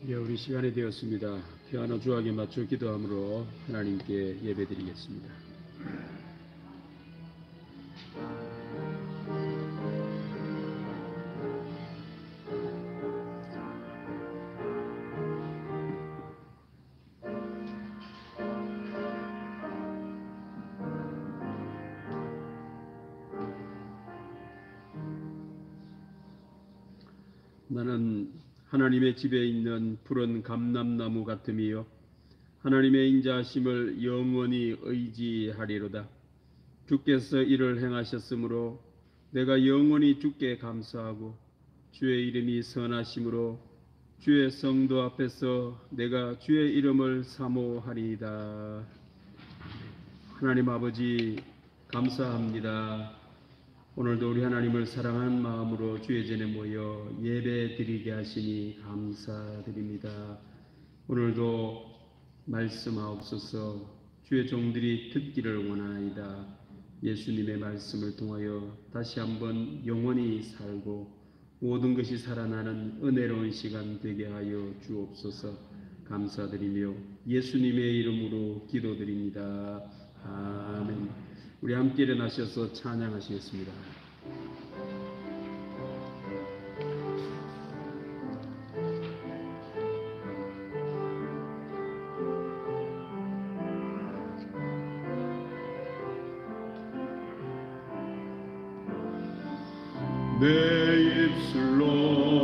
예, 우리 시간이 되었습니다. 피아노 주악에 맞춰 기도함으로 하나님께 예배드리겠습니다. 나는 하나님의 집에 있는 푸른 감람나무 같음이요 하나님의 인자하심을 영원히 의지하리로다. 주께서 이를 행하셨으므로 내가 영원히 주께 감사하고 주의 이름이 선하심으로 주의 성도 앞에서 내가 주의 이름을 사모하리이다. 하나님 아버지 감사합니다. 오늘도 우리 하나님을 사랑하는 마음으로 주의 전에 모여 예배 드리게 하시니 감사드립니다. 오늘도 말씀하옵소서. 주의 종들이 듣기를 원하나이다. 예수님의 말씀을 통하여 다시 한번 영원히 살고 모든 것이 살아나는 은혜로운 시간 되게 하여 주옵소서. 감사드리며 예수님의 이름으로 기도드립니다. 아멘. 우리 함께 일어나셔서 찬양하시겠습니다. 내 입술로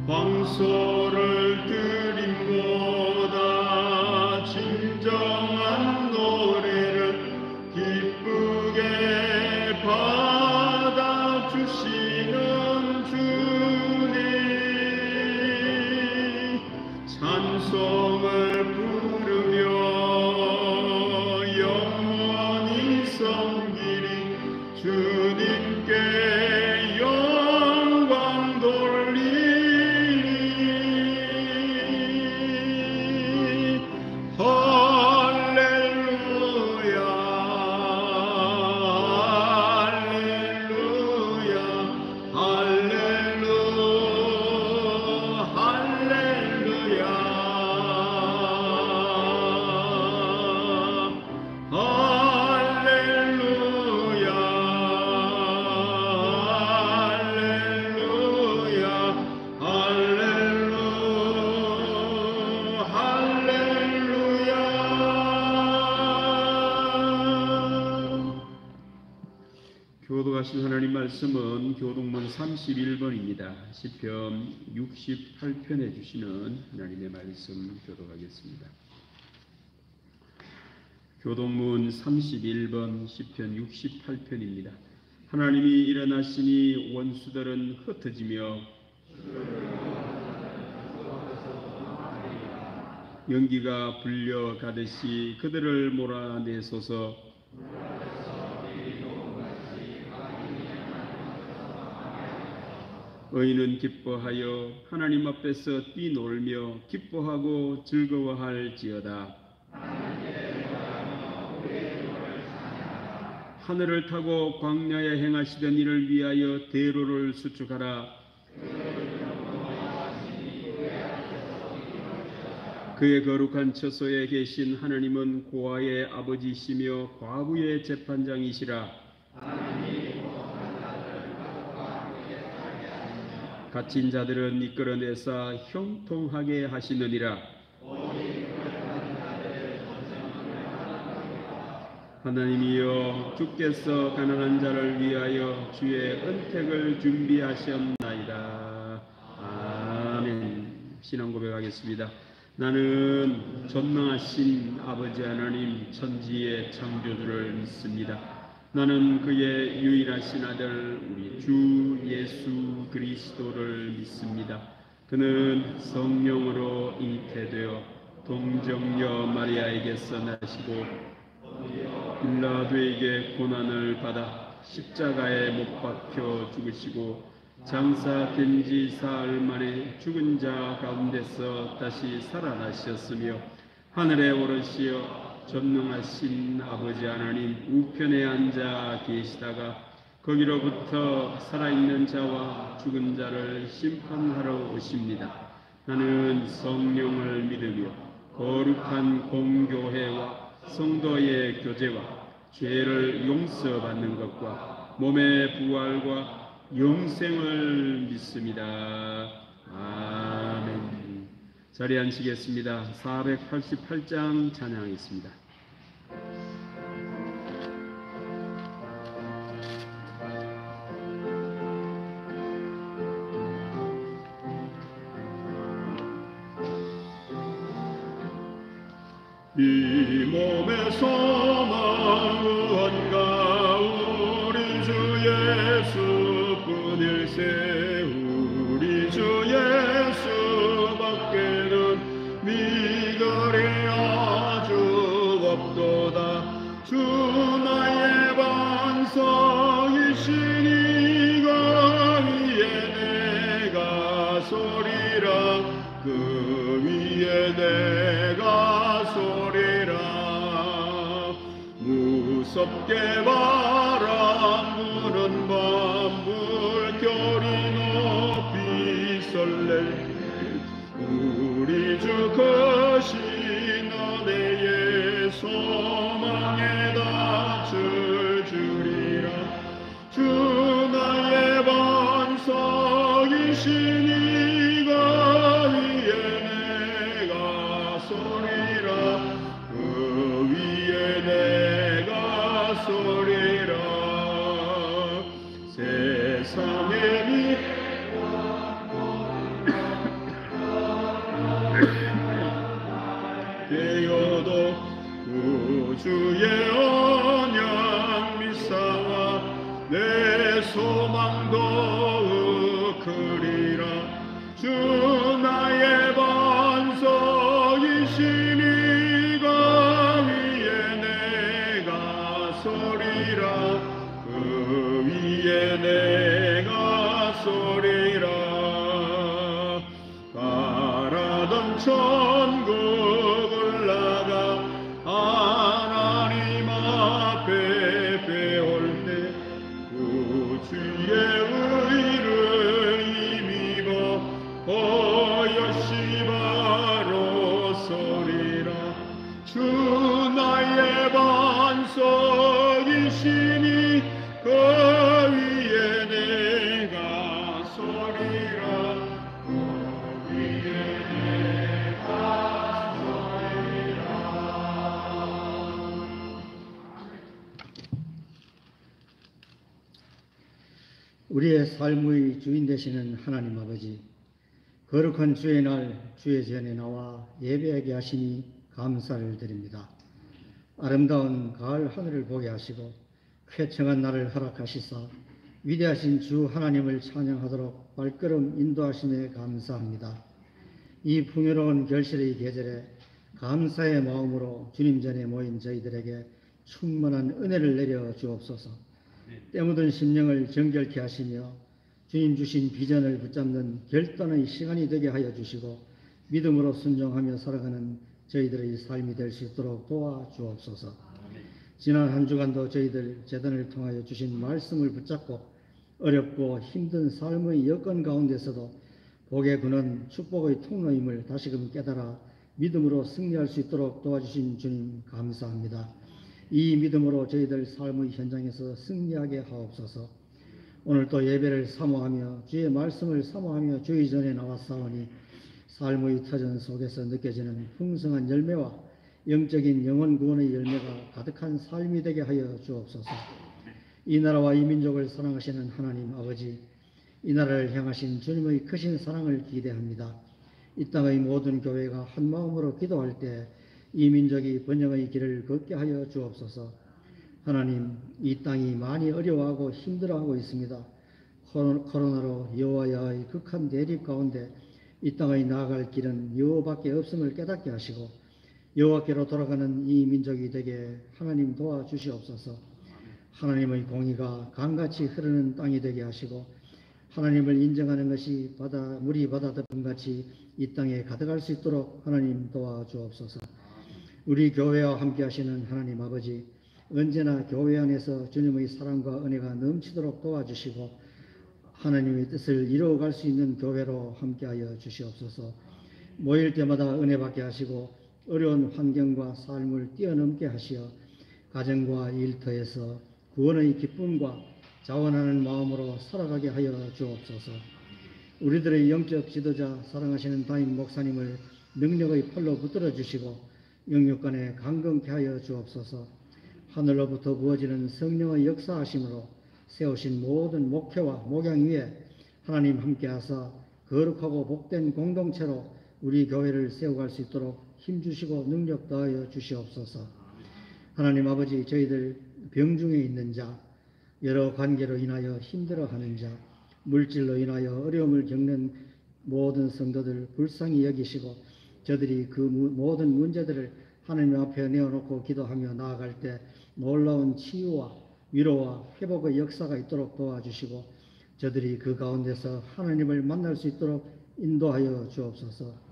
황소를 드림보다 진정한 노래를 기쁘게 받아주시는 주님, 찬송을 부르며 영원히 섬기리. 주님께 영광 돌리리. 교도하신 하나님 말씀은 교동문 31번입니다. 시편 68편에 주시는 하나님의 말씀 교도하겠습니다. 교동문 31번 시편 68편입니다. 하나님이 일어나시니 원수들은 흩어지며 연기가 불려가듯이 그들을 몰아내소서. 의인은 기뻐하여 하나님 앞에서 뛰놀며 기뻐하고 즐거워할지어다. 하늘을 타고 광야에 행하시던 이를 위하여 대로를 수축하라. 그의 거룩한 처소에 계신 하나님은 고아의 아버지시며 과부의 재판장이시라. 갇힌 자들은 이끌어내사 형통하게 하시느니라. 하나님이여, 주께서 가난한 자를 위하여 주의 은택을 준비하셨나이다. 아멘. 신앙 고백하겠습니다. 나는 전능하신 아버지 하나님 천지의 창조주를 믿습니다. 나는 그의 유일하신 아들 우리 주 예수 그리스도를 믿습니다. 그는 성령으로 잉태되어 동정녀 마리아에게서 나시고 빌라도에게 고난을 받아 십자가에 못 박혀 죽으시고 장사된 지 사흘 만에 죽은 자 가운데서 다시 살아나셨으며 하늘에 오르시어 전능하신 아버지 하나님 우편에 앉아 계시다가 거기로부터 살아있는 자와 죽은 자를 심판하러 오십니다. 나는 성령을 믿으며 거룩한 공교회와 성도의 교제와 죄를 용서받는 것과 몸의 부활과 영생을 믿습니다. 아멘. 자리에 앉으시겠습니다. 488장 찬양하겠습니다. 이 몸의 소망은가 우리 주 예수뿐일세. 우리 주 예수밖에는 미결이 아주 없도다. 주 나의 반석이시니가 위에 내가 서리라. 그 위에 내가 서리라. 무섭게 바람 부는 밤 물결이 높이 설렐. 우리 주 크신 은혜의 소망에 닿을 주리라. 주 나의 반석이시니가 위에 내가 서리라. 그 위에 내가 서리라. 세상에 되어도 구주의 언약 미사와 내 소망도 크리라. 주 나의 반석이시니가 위에 내가 서리라. 그 위에 내가 서리라. 바라던 천국 올라가 하나님 앞에 배울 때 구주의 의를 힘입어 어여시 바로 서리라. 주 나의 반석이시니 그 위에 내가 서리라. 그 위에 내가 서리라. 우리의 삶의 주인 되시는 하나님 아버지, 거룩한 주의 날 주의 전에 나와 예배하게 하시니 감사를 드립니다. 아름다운 가을 하늘을 보게 하시고 쾌청한 날을 허락하시사 위대하신 주 하나님을 찬양하도록 발걸음 인도하심에 감사합니다. 이 풍요로운 결실의 계절에 감사의 마음으로 주님 전에 모인 저희들에게 충만한 은혜를 내려 주옵소서. 때묻은 심령을 정결케 하시며 주님 주신 비전을 붙잡는 결단의 시간이 되게 하여 주시고 믿음으로 순종하며 살아가는 저희들의 삶이 될 수 있도록 도와주옵소서. 지난 한 주간도 저희들 재단을 통하여 주신 말씀을 붙잡고 어렵고 힘든 삶의 여건 가운데서도 복의 근원 축복의 통로임을 다시금 깨달아 믿음으로 승리할 수 있도록 도와주신 주님 감사합니다. 이 믿음으로 저희들 삶의 현장에서 승리하게 하옵소서. 오늘 또 예배를 사모하며 주의 말씀을 사모하며 주의 전에 나왔사오니 삶의 터전 속에서 느껴지는 풍성한 열매와 영적인 영혼 구원의 열매가 가득한 삶이 되게 하여 주옵소서. 이 나라와 이 민족을 사랑하시는 하나님 아버지, 이 나라를 향하신 주님의 크신 사랑을 기대합니다. 이 땅의 모든 교회가 한 마음으로 기도할 때 이 민족이 번영의 길을 걷게 하여 주옵소서. 하나님, 이 땅이 많이 어려워하고 힘들어하고 있습니다. 코로나로 여호와 야의 극한 대립 가운데 이 땅의 나아갈 길은 여호와밖에 없음을 깨닫게 하시고 여호와께로 돌아가는 이 민족이 되게 하나님 도와주시옵소서. 하나님의 공의가 강같이 흐르는 땅이 되게 하시고 하나님을 인정하는 것이 물이 바다 덮음같이 이 땅에 가득할 수 있도록 하나님 도와주옵소서. 우리 교회와 함께 하시는 하나님 아버지, 언제나 교회 안에서 주님의 사랑과 은혜가 넘치도록 도와주시고 하나님의 뜻을 이루어갈 수 있는 교회로 함께하여 주시옵소서. 모일 때마다 은혜 받게 하시고 어려운 환경과 삶을 뛰어넘게 하시어 가정과 일터에서 구원의 기쁨과 자원하는 마음으로 살아가게 하여 주옵소서. 우리들의 영적 지도자 사랑하시는 담임 목사님을 능력의 팔로 붙들어 주시고 영육간에 강건케 하여 주옵소서. 하늘로부터 부어지는 성령의 역사하심으로 세우신 모든 목회와 목양 위에 하나님 함께하사 거룩하고 복된 공동체로 우리 교회를 세워갈 수 있도록 힘주시고 능력 더하여 주시옵소서. 하나님 아버지, 저희들 병중에 있는 자, 여러 관계로 인하여 힘들어하는 자, 물질로 인하여 어려움을 겪는 모든 성도들 불쌍히 여기시고 저들이 그 모든 문제들을 하나님 앞에 내어놓고 기도하며 나아갈 때 놀라운 치유와 위로와 회복의 역사가 있도록 도와주시고 저들이 그 가운데서 하나님을 만날 수 있도록 인도하여 주옵소서.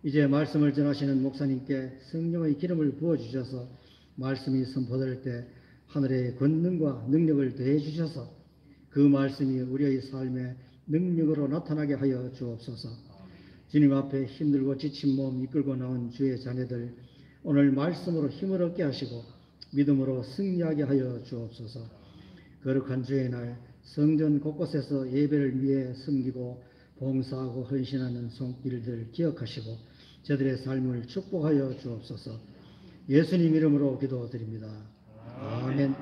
이제 말씀을 전하시는 목사님께 성령의 기름을 부어주셔서 말씀이 선포될 때 하늘의 권능과 능력을 더해 주셔서 그 말씀이 우리의 삶에 능력으로 나타나게 하여 주옵소서. 주님 앞에 힘들고 지친 몸 이끌고 나온 주의 자녀들 오늘 말씀으로 힘을 얻게 하시고 믿음으로 승리하게 하여 주옵소서. 거룩한 주의 날 성전 곳곳에서 예배를 위해 섬기고 봉사하고 헌신하는 손길들 기억하시고 저들의 삶을 축복하여 주옵소서. 예수님 이름으로 기도드립니다. 아멘.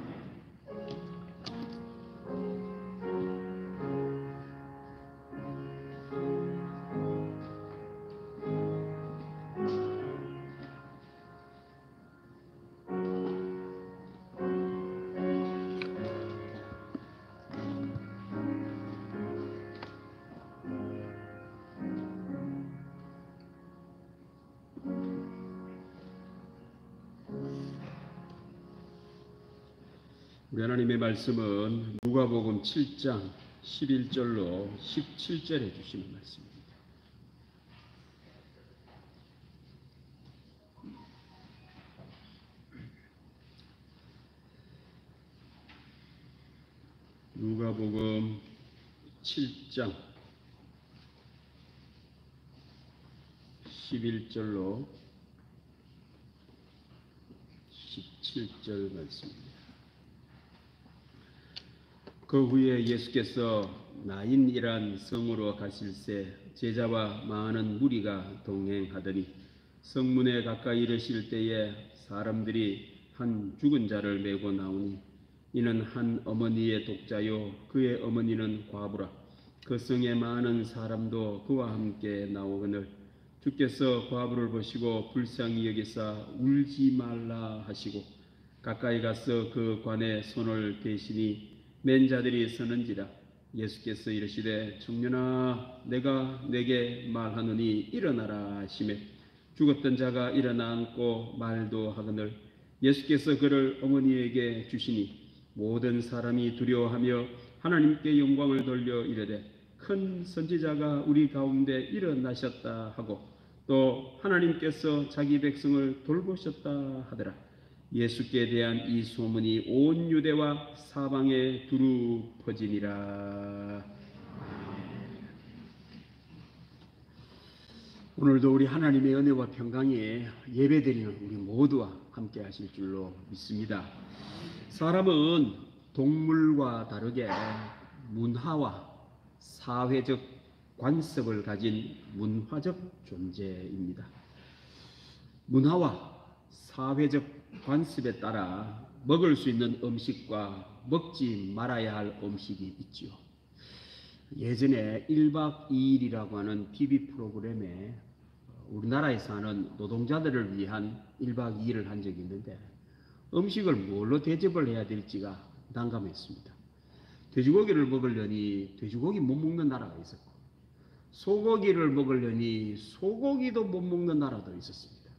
우리 하나님의 말씀은 누가복음 7장 11절로 17절에 주시는 말씀입니다. 누가복음 7장 11절로 17절 말씀입니다. 그 후에 예수께서 나인이란 성으로 가실새 제자와 많은 무리가 동행하더니 성문에 가까이 이르실 때에 사람들이 한 죽은 자를 메고 나오니 이는 한 어머니의 독자요 그의 어머니는 과부라. 그 성에 많은 사람도 그와 함께 나오거늘 주께서 과부를 보시고 불쌍히 여기사 울지 말라 하시고 가까이 가서 그 관에 손을 대시니 맨 자들이 서는지라. 예수께서 이르시되 청년아 내가 내게 말하노니 일어나라 하시매 죽었던 자가 일어나 앉고 말도 하거늘 예수께서 그를 어머니에게 주시니 모든 사람이 두려워하며 하나님께 영광을 돌려 이르되 큰 선지자가 우리 가운데 일어나셨다 하고 또 하나님께서 자기 백성을 돌보셨다 하더라. 예수께 대한 이 소문이 온 유대와 사방에 두루 퍼지니라. 오늘도 우리 하나님의 은혜와 평강에 예배드리는 우리 모두와 함께 하실 줄로 믿습니다. 사람은 동물과 다르게 문화와 사회적 관습을 가진 문화적 존재입니다. 문화와 사회적 관습에 따라 먹을 수 있는 음식과 먹지 말아야 할 음식이 있지요. 예전에 1박 2일이라고 하는 TV 프로그램에 우리나라에 사는 노동자들을 위한 1박 2일을 한 적이 있는데 음식을 뭘로 대접을 해야 될지가 난감했습니다. 돼지고기를 먹으려니 돼지고기 못 먹는 나라가 있었고 소고기를 먹으려니 소고기도 못 먹는 나라도 있었습니다.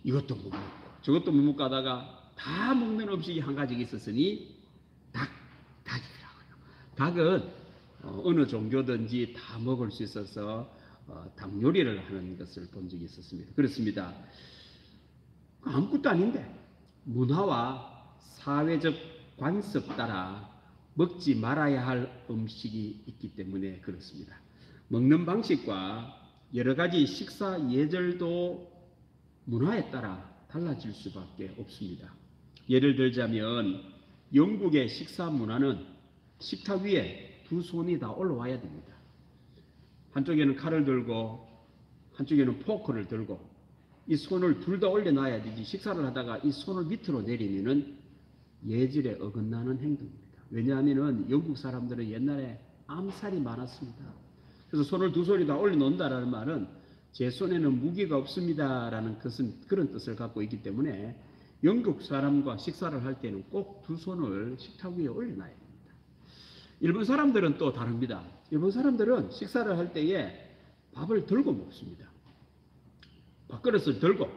이것도 못 먹고 저것도 못 먹고 하다가 다 먹는 음식이 한 가지가 있었으니 닭이라고요. 닭은 어느 종교든지 다 먹을 수 있어서 닭 요리를 하는 것을 본 적이 있었습니다. 그렇습니다. 아무것도 아닌데 문화와 사회적 관습 따라 먹지 말아야 할 음식이 있기 때문에 그렇습니다. 먹는 방식과 여러 가지 식사 예절도 문화에 따라 달라질 수밖에 없습니다. 예를 들자면 영국의 식사 문화는 식탁 위에 두 손이 다 올라와야 됩니다. 한쪽에는 칼을 들고 한쪽에는 포크를 들고 이 손을 둘 다 올려놔야 되지, 식사를 하다가 이 손을 밑으로 내리면은 예절에 어긋나는 행동입니다. 왜냐하면은 영국 사람들은 옛날에 암살이 많았습니다. 그래서 손을 두 손이 다 올려놓는다라는 말은 제 손에는 무기가 없습니다라는 그런 뜻을 갖고 있기 때문에 영국 사람과 식사를 할 때는 꼭 두 손을 식탁 위에 올려놔야 됩니다. 일본 사람들은 또 다릅니다. 일본 사람들은 식사를 할 때에 밥을 들고 먹습니다. 밥그릇을 들고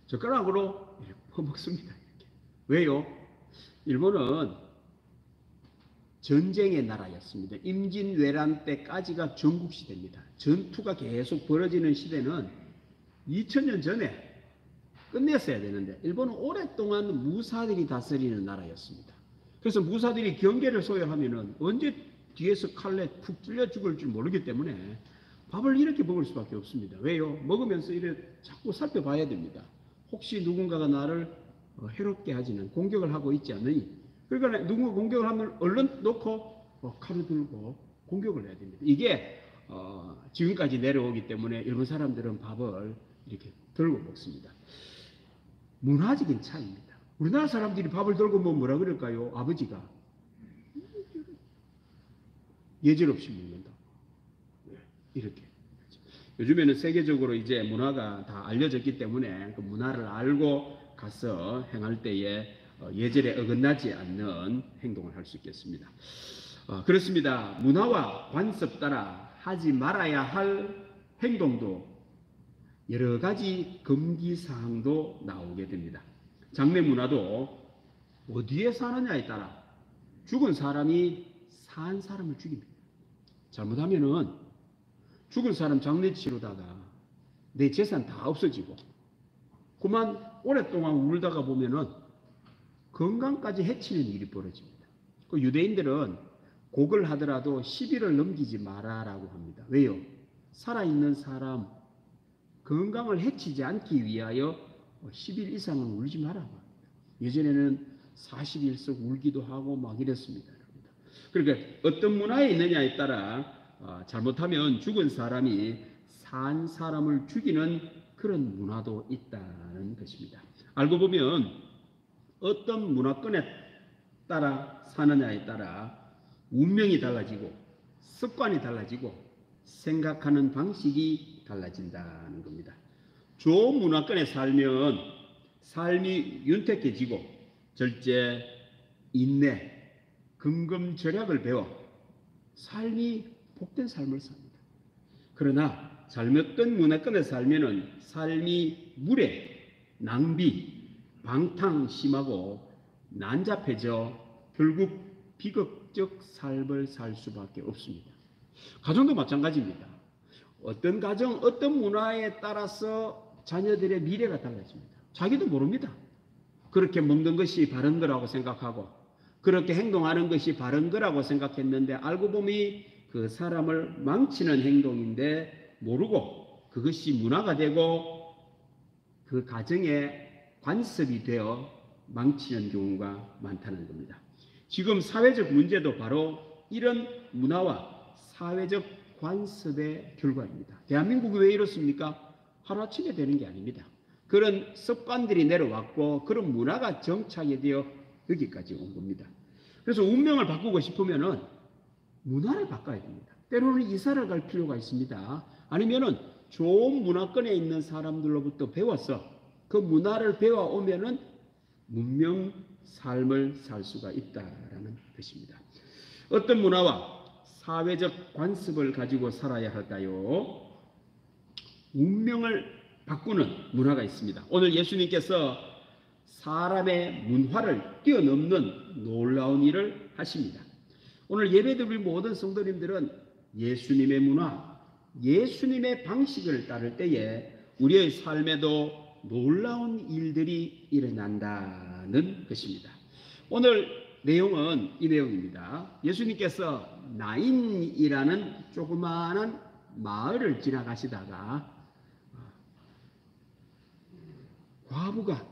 젓가락으로 이렇게 퍼먹습니다. 이렇게. 왜요? 일본은 전쟁의 나라였습니다. 임진왜란 때까지가 전국시대입니다. 전투가 계속 벌어지는 시대는 2000년 전에 끝냈어야 되는데 일본은 오랫동안 무사들이 다스리는 나라였습니다. 그래서 무사들이 경계를 소유하면은 언제 뒤에서 칼에 푹 찔려 죽을 줄 모르기 때문에 밥을 이렇게 먹을 수밖에 없습니다. 왜요? 먹으면서 이렇게 자꾸 살펴봐야 됩니다. 혹시 누군가가 나를 해롭게 하지는 공격을 하고 있지 않느니, 그러니까 누군가 공격을 하면 얼른 놓고 칼을 들고 공격을 해야 됩니다. 이게 지금까지 내려오기 때문에 일본 사람들은 밥을 이렇게 들고 먹습니다. 문화적인 차이입니다. 우리나라 사람들이 밥을 들고 뭐라 그럴까요? 아버지가 예절 없이 먹는다. 이렇게. 요즘에는 세계적으로 이제 문화가 다 알려졌기 때문에 그 문화를 알고 가서 행할 때에 예절에 어긋나지 않는 행동을 할 수 있겠습니다. 그렇습니다. 문화와 관습 따라 하지 말아야 할 행동도 여러 가지 금기 사항도 나오게 됩니다. 장례 문화도 어디에 사느냐에 따라 죽은 사람이 산 사람을 죽입니다. 잘못하면은 죽은 사람 장례 치르다가 내 재산 다 없어지고 그만 오랫동안 울다가 보면은 건강까지 해치는 일이 벌어집니다. 그 유대인들은 곡을 하더라도 10일을 넘기지 마라라고 합니다. 왜요? 살아있는 사람 건강을 해치지 않기 위하여 10일 이상은 울지 마라고 합니다. 예전에는 40일씩 울기도 하고 막 이랬습니다. 그러니까 어떤 문화에 있느냐에 따라 잘못하면 죽은 사람이 산 사람을 죽이는 그런 문화도 있다는 것입니다. 알고 보면 어떤 문화권에 따라 사느냐에 따라 운명이 달라지고 습관이 달라지고 생각하는 방식이 달라진다는 겁니다. 좋은 문화권에 살면 삶이 윤택해지고 절제, 인내, 근검절약을 배워 삶이 복된 삶을 삽니다. 그러나 잘못된 문화권에 살면은 삶이 무례, 낭비, 방탕심하고 난잡해져 결국 비극적 삶을 살 수밖에 없습니다. 가정도 마찬가지입니다. 어떤 가정, 어떤 문화에 따라서 자녀들의 미래가 달라집니다. 자기도 모릅니다. 그렇게 먹는 것이 바른 거라고 생각하고 그렇게 행동하는 것이 바른 거라고 생각했는데 알고 보니 그 사람을 망치는 행동인데 모르고 그것이 문화가 되고 그 가정의 관습이 되어 망치는 경우가 많다는 겁니다. 지금 사회적 문제도 바로 이런 문화와 사회적 관습의 결과입니다. 대한민국이 왜 이렇습니까? 하루아침에 되는 게 아닙니다. 그런 습관들이 내려왔고 그런 문화가 정착이 되어 여기까지 온 겁니다. 그래서 운명을 바꾸고 싶으면은 문화를 바꿔야 됩니다. 때로는 이사를 갈 필요가 있습니다. 아니면은 좋은 문화권에 있는 사람들로부터 배워서 그 문화를 배워오면은 문명 삶을 살 수가 있다라는 것입니다. 어떤 문화와 사회적 관습을 가지고 살아야 할까요? 운명을 바꾸는 문화가 있습니다. 오늘 예수님께서 사람의 문화를 뛰어넘는 놀라운 일을 하십니다. 오늘 예배드릴 모든 성도님들은 예수님의 문화, 예수님의 방식을 따를 때에 우리의 삶에도 놀라운 일들이 일어난다는 것입니다. 오늘 내용은 이 내용입니다. 예수님께서 나인이라는 조그마한 마을을 지나가시다가 과부가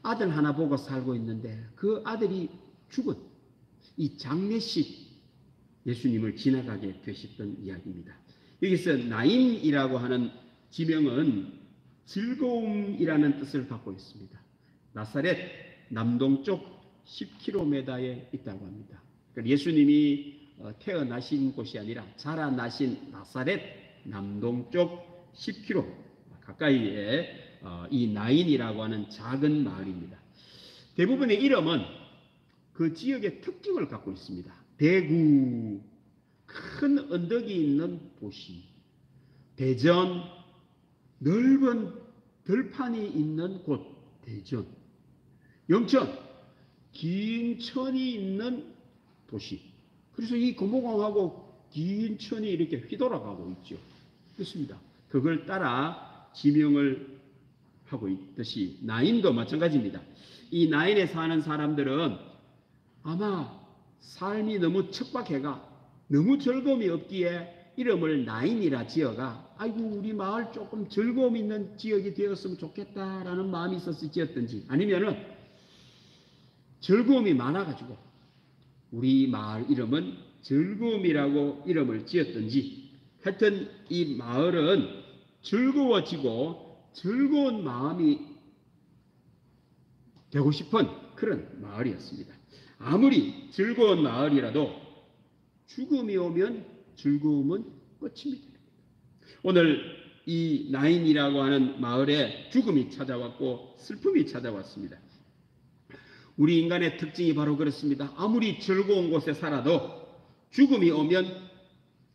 아들 하나 보고 살고 있는데 그 아들이 죽은 이 장례식 예수님을 지나가게 되셨던 이야기입니다. 여기서 나인이라고 하는 지명은 즐거움이라는 뜻을 갖고 있습니다. 나사렛 남동쪽 10km에 있다고 합니다. 예수님이 태어나신 곳이 아니라 자라나신 나사렛 남동쪽 10km 가까이에 이 나인이라고 하는 작은 마을입니다. 대부분의 이름은 그 지역의 특징을 갖고 있습니다. 대구, 큰 언덕이 있는 도시, 대전, 넓은 들판이 있는 곳, 대전, 영천, 긴 천이 있는 도시. 그래서 이 금호강하고 긴 천이 이렇게 휘돌아가고 있죠. 그렇습니다. 그걸 따라 지명을 하고 있듯이 나인도 마찬가지입니다. 이 나인에 사는 사람들은 아마 삶이 너무 척박해가 너무 즐거움이 없기에 이름을 나인이라 지어가 아이고 우리 마을 조금 즐거움 있는 지역이 되었으면 좋겠다라는 마음이 있어서 지었든지 아니면은 즐거움이 많아가지고 우리 마을 이름은 즐거움이라고 이름을 지었든지 하여튼 이 마을은 즐거워지고 즐거운 마음이 되고 싶은 그런 마을이었습니다. 아무리 즐거운 마을이라도 죽음이 오면 즐거움은 끝입니다. 오늘 이 나인이라고 하는 마을에 죽음이 찾아왔고 슬픔이 찾아왔습니다. 우리 인간의 특징이 바로 그렇습니다. 아무리 즐거운 곳에 살아도 죽음이 오면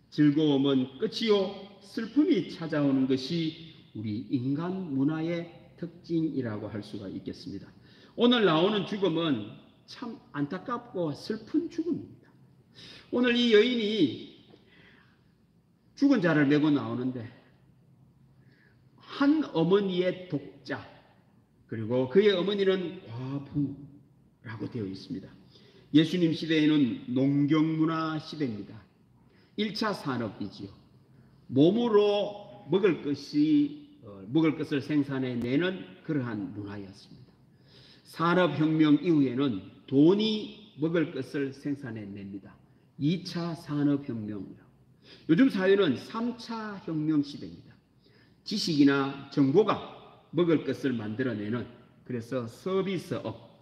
즐거움은 끝이요 슬픔이 찾아오는 것이 우리 인간 문화의 특징이라고 할 수가 있겠습니다. 오늘 나오는 죽음은 참 안타깝고 슬픈 죽음입니다. 오늘 이 여인이 죽은 자를 메고 나오는데 한 어머니의 독자 그리고 그의 어머니는 과부라고 되어 있습니다. 예수님 시대에는 농경문화 시대입니다. 1차 산업이지요. 몸으로 먹을 것을 생산해내는 그러한 문화였습니다. 산업혁명 이후에는 돈이 먹을 것을 생산해냅니다. 2차 산업혁명이라고. 요즘 사회는 3차 혁명 시대입니다. 지식이나 정보가 먹을 것을 만들어내는 그래서 서비스업,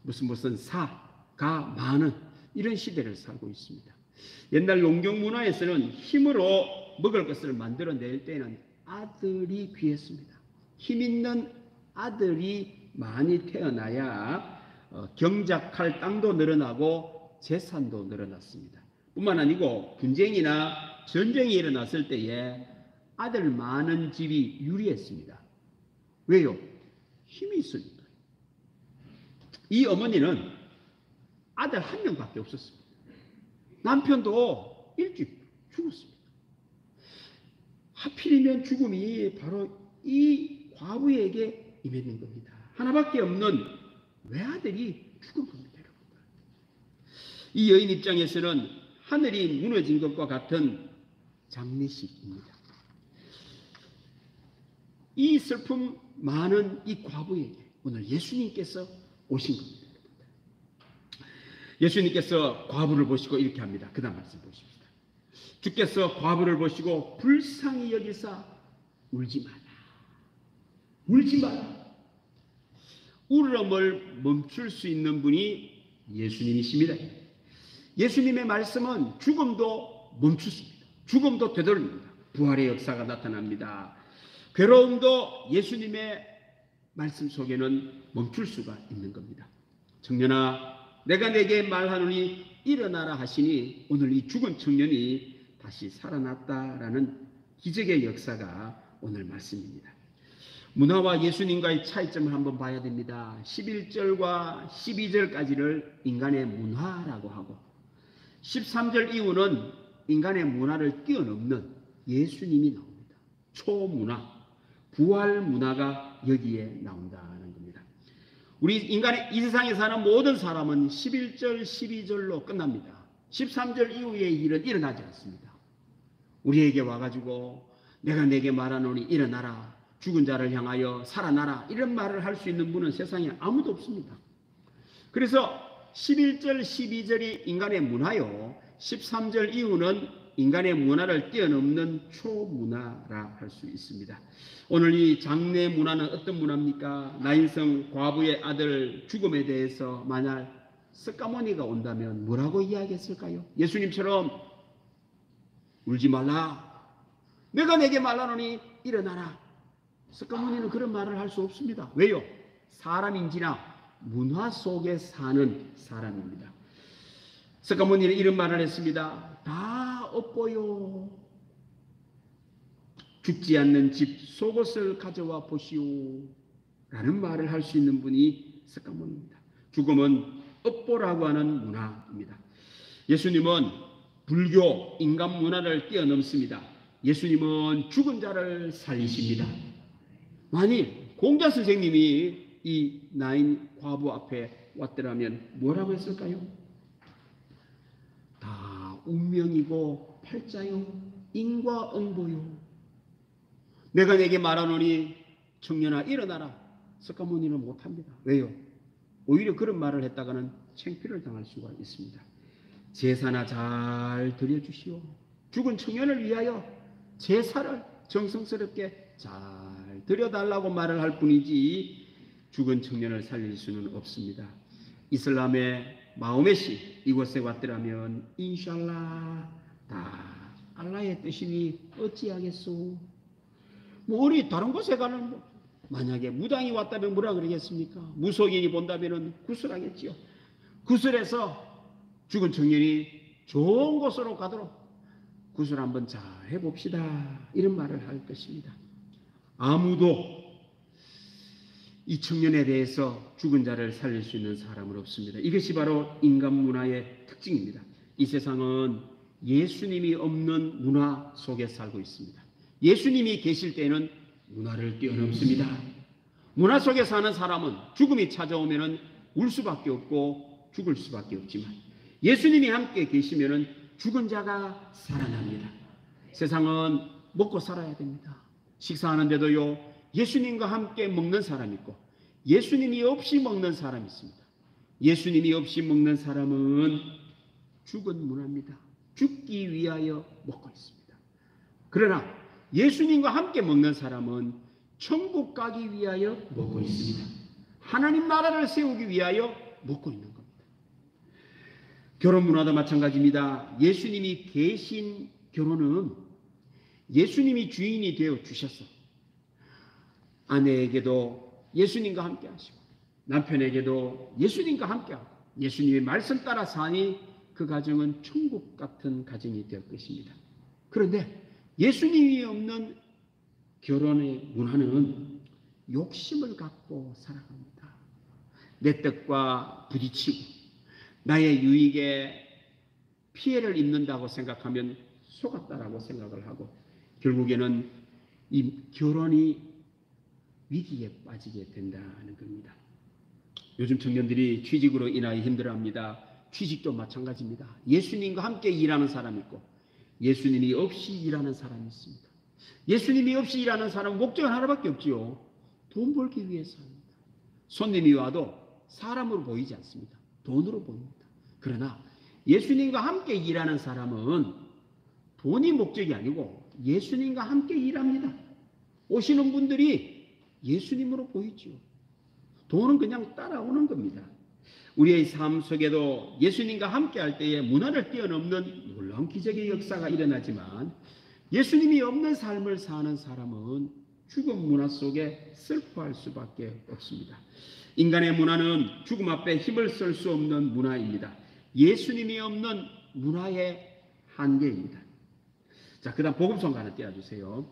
무슨 사가 많은 이런 시대를 살고 있습니다. 옛날 농경 문화에서는 힘으로 먹을 것을 만들어낼 때는 아들이 귀했습니다. 힘 있는 아들이 많이 태어나야 경작할 땅도 늘어나고 재산도 늘어났습니다. 뿐만 아니고 분쟁이나 전쟁이 일어났을 때에 아들 많은 집이 유리했습니다. 왜요? 힘이 있으니까. 이 어머니는 아들 한 명밖에 없었습니다. 남편도 일찍 죽었습니다. 하필이면 죽음이 바로 이 과부에게 임했는 겁니다. 하나밖에 없는 외아들이 죽은 겁니다. 여러분. 이 여인 입장에서는 하늘이 무너진 것과 같은 장례식입니다. 이 슬픔 많은 이 과부에게 오늘 예수님께서 오신 겁니다. 예수님께서 과부를 보시고 이렇게 합니다. 그 다음 말씀 보십시다. 주께서 과부를 보시고 불쌍히 여기사 울지 마라. 울지 마라. 울음을 멈출 수 있는 분이 예수님이십니다. 예수님의 말씀은 죽음도 멈추십니다. 죽음도 되돌립니다. 부활의 역사가 나타납니다. 괴로움도 예수님의 말씀 속에는 멈출 수가 있는 겁니다. 청년아 내가 내게 말하노니 일어나라 하시니 오늘 이 죽은 청년이 다시 살아났다라는 기적의 역사가 오늘 말씀입니다. 문화와 예수님과의 차이점을 한번 봐야 됩니다. 11절과 12절까지를 인간의 문화라고 하고 13절 이후는 인간의 문화를 뛰어넘는 예수님이 나옵니다. 초문화, 부활 문화가 여기에 나온다는 겁니다. 우리 인간의 이 세상에 사는 모든 사람은 11절, 12절로 끝납니다. 13절 이후의 일은 일어나지 않습니다. 우리에게 와가지고 내가 내게 말하노니 일어나라, 죽은 자를 향하여 살아나라, 이런 말을 할 수 있는 분은 세상에 아무도 없습니다. 그래서 11절, 12절이 인간의 문화요, 13절 이후는 인간의 문화를 뛰어넘는 초문화라 할 수 있습니다. 오늘 이 장래 문화는 어떤 문화입니까? 나인성 과부의 아들 죽음에 대해서 만약 스까모니가 온다면 뭐라고 이야기했을까요? 예수님처럼 울지 말라, 내가 내게 말하노니 일어나라. 스까모니는 그런 말을 할 수 없습니다. 왜요? 사람인지나 문화 속에 사는 사람입니다. 스까모니는 이런 말을 했습니다. 다 엎어요. 죽지 않는 집 속옷을 가져와 보시오, 라는 말을 할 수 있는 분이 스까모니입니다. 죽음은 엎보라고 하는 문화입니다. 예수님은 불교, 인간 문화를 뛰어넘습니다. 예수님은 죽은 자를 살리십니다. 만일 공자 선생님이 이 나인 과부 앞에 왔더라면 뭐라고 했을까요? 다 운명이고 팔자요, 인과 응보요. 내가 내게 말하노니 청년아 일어나라. 스까모니는 못합니다. 왜요? 오히려 그런 말을 했다가는 창피를 당할 수가 있습니다. 제사나 잘 드려주시오. 죽은 청년을 위하여 제사를 정성스럽게 잘 드려달라고 말을 할 뿐이지 죽은 청년을 살릴 수는 없습니다. 이슬람의 마호메시 이곳에 왔더라면 인샬라, 다 알라의 뜻이니 어찌하겠소. 뭐 우리 다른 곳에 가는 만약에 무당이 왔다면 뭐라 그러겠습니까? 무속인이 본다면 구슬하겠지요. 구슬해서 죽은 청년이 좋은 곳으로 가도록 구슬 한번 잘 해봅시다, 이런 말을 할 것입니다. 아무도 이 청년에 대해서 죽은 자를 살릴 수 있는 사람은 없습니다. 이것이 바로 인간 문화의 특징입니다. 이 세상은 예수님이 없는 문화 속에 살고 있습니다. 예수님이 계실 때는 문화를 뛰어넘습니다. 문화 속에 사는 사람은 죽음이 찾아오면 울 수밖에 없고 죽을 수밖에 없지만 예수님이 함께 계시면 죽은 자가 살아납니다. 세상은 먹고 살아야 됩니다. 식사하는데도요, 예수님과 함께 먹는 사람이 있고 예수님이 없이 먹는 사람이 있습니다. 예수님이 없이 먹는 사람은 죽은 문화입니다. 죽기 위하여 먹고 있습니다. 그러나 예수님과 함께 먹는 사람은 천국 가기 위하여 먹고 있습니다. 하나님 나라를 세우기 위하여 먹고 있는 겁니다. 결혼 문화도 마찬가지입니다. 예수님이 계신 결혼은 예수님이 주인이 되어 주셔서 아내에게도 예수님과 함께 하시고 남편에게도 예수님과 함께 하고 예수님의 말씀 따라 사니 그 가정은 천국 같은 가정이 될 것입니다. 그런데 예수님이 없는 결혼의 문화는 욕심을 갖고 살아갑니다. 내 뜻과 부딪히고 나의 유익에 피해를 입는다고 생각하면 속았다라고 생각을 하고 결국에는 이 결혼이 위기에 빠지게 된다는 겁니다. 요즘 청년들이 취직으로 인하여 힘들어합니다. 취직도 마찬가지입니다. 예수님과 함께 일하는 사람이 있고 예수님이 없이 일하는 사람이 있습니다. 예수님이 없이 일하는 사람은 목적은 하나밖에 없지요. 돈 벌기 위해서입니다. 손님이 와도 사람으로 보이지 않습니다. 돈으로 보입니다. 그러나 예수님과 함께 일하는 사람은 돈이 목적이 아니고 예수님과 함께 일합니다. 오시는 분들이 예수님으로 보이죠. 돈은 그냥 따라오는 겁니다. 우리의 삶 속에도 예수님과 함께 할 때에 문화를 뛰어넘는 놀라운 기적의 역사가 일어나지만 예수님이 없는 삶을 사는 사람은 죽은 문화 속에 슬퍼할 수밖에 없습니다. 인간의 문화는 죽음 앞에 힘을 쓸 수 없는 문화입니다. 예수님이 없는 문화의 한계입니다. 자, 그다음 복음성가는 띄워주세요.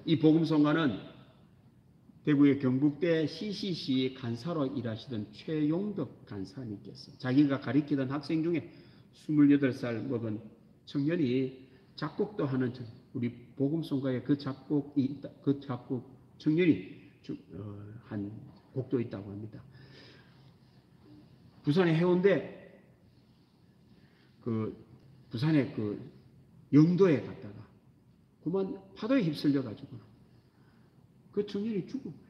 이 복음성가는 대구의 경북대 CCC 간사로 일하시던 최용덕 간사님께서 자기가 가르치던 학생 중에 28살 먹은 청년이 작곡도 하는 우리 복음성가에 그 작곡 청년이 한 곡도 있다고 합니다. 부산의 해운대 부산의 영도에 갔다가 그만 파도에 휩쓸려 가지고 그 청년이 죽은 거예요.